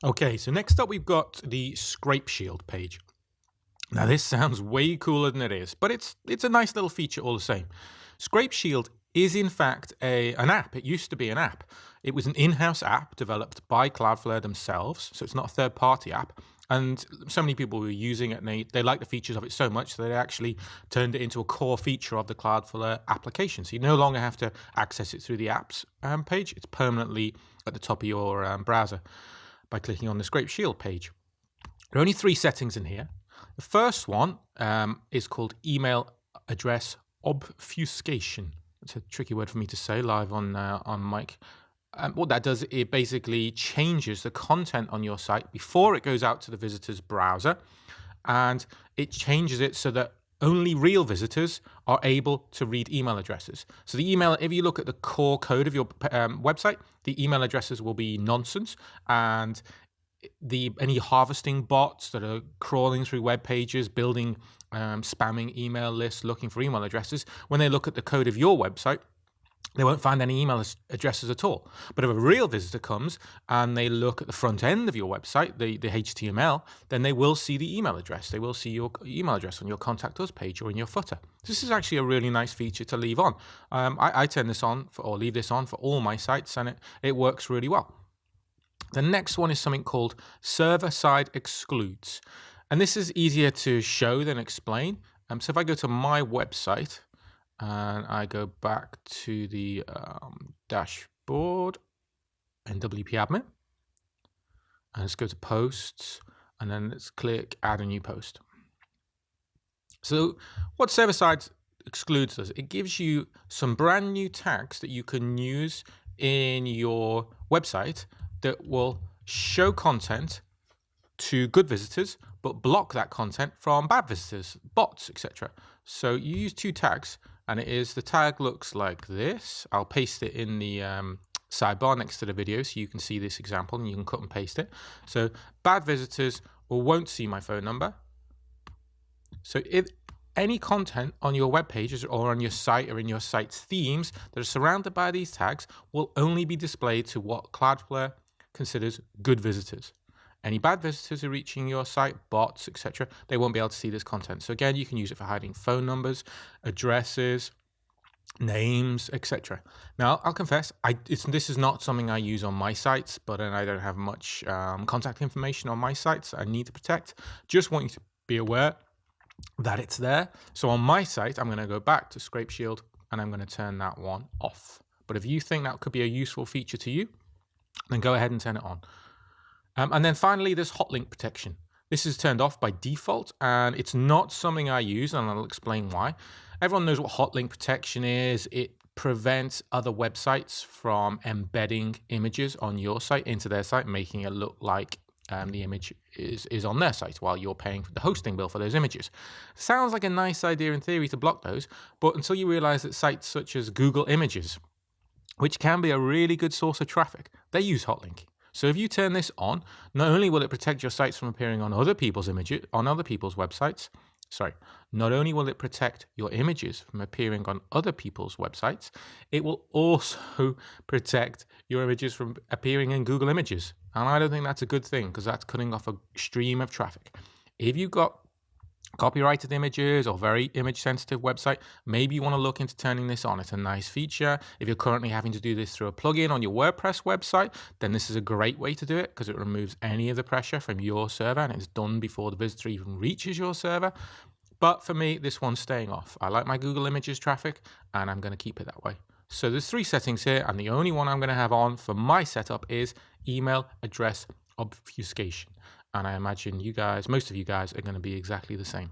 Okay, so next up we've got the Scrape Shield page. Now this sounds way cooler than it is, but it's a nice little feature all the same. Scrape Shield is in fact an app. It used to be an app. It was an in-house app developed by Cloudflare themselves, so it's not a third-party app. And so many people were using it, and they like the features of it so much that they actually turned it into a core feature of the Cloudflare application. So you no longer have to access it through the apps page. It's permanently at the top of your browser by clicking on the Scrape Shield page. There are only three settings in here. The first one is called email address obfuscation. It's a tricky word for me to say live on mic. What that does, it basically changes the content on your site before it goes out to the visitor's browser, and it changes it so that only real visitors are able to read email addresses. So the email, if you look at the core code of your website, the email addresses will be nonsense, and any harvesting bots that are crawling through web pages, building spamming email lists, looking for email addresses, when they look at the code of your website, they won't find any email addresses at all. But if a real visitor comes and they look at the front end of your website, the HTML, then they will see the email address. They will see your email address on your Contact Us page or in your footer. This is actually a really nice feature to leave on. I turn this on or leave this on for all my sites, and it works really well. The next one is something called server-side excludes. And this is easier to show than explain. So if I go to my website and I go back to the dashboard and WP admin, and let's go to posts, and then let's click add a new post. So what server-side excludes does, it gives you some brand new tags that you can use in your website that will show content to good visitors, but block that content from bad visitors, bots, etc. So you use two tags, and the tag looks like this. I'll paste it in the sidebar next to the video so you can see this example and you can cut and paste it. So bad visitors won't see my phone number. So if any content on your web pages or on your site or in your site's themes that are surrounded by these tags will only be displayed to what Cloudflare considers good visitors. Any bad visitors who are reaching your site, bots, etc., they won't be able to see this content. So again, you can use it for hiding phone numbers, addresses, names, etc. Now, I'll confess, this is not something I use on my sites, but I don't have much contact information on my sites I need to protect. Just want you to be aware that it's there. So on my site, I'm going to go back to Scrape Shield and I'm going to turn that one off. But if you think that could be a useful feature to you, then go ahead and turn it on. And then finally, there's hotlink protection. This is turned off by default, and it's not something I use, and I'll explain why. Everyone knows what hotlink protection is. It prevents other websites from embedding images on your site into their site, making it look like the image is on their site while you're paying for the hosting bill for those images. Sounds like a nice idea in theory to block those, but until you realize that sites such as Google Images, which can be a really good source of traffic, they use hotlinking. So if you turn this on, not only will it protect your sites from appearing on other people's images, on other people's websites, not only will it protect your images from appearing on other people's websites, it will also protect your images from appearing in Google Images. And I don't think that's a good thing because that's cutting off a stream of traffic. If you've got copyrighted images or very image sensitive website, maybe you want to look into turning this on. It's a nice feature. If you're currently having to do this through a plugin on your WordPress website, then this is a great way to do it because it removes any of the pressure from your server and it's done before the visitor even reaches your server. But for me, this one's staying off. I like my Google Images traffic and I'm going to keep it that way. So there's three settings here, and the only one I'm going to have on for my setup is email address obfuscation. And I imagine most of you guys are going to be exactly the same.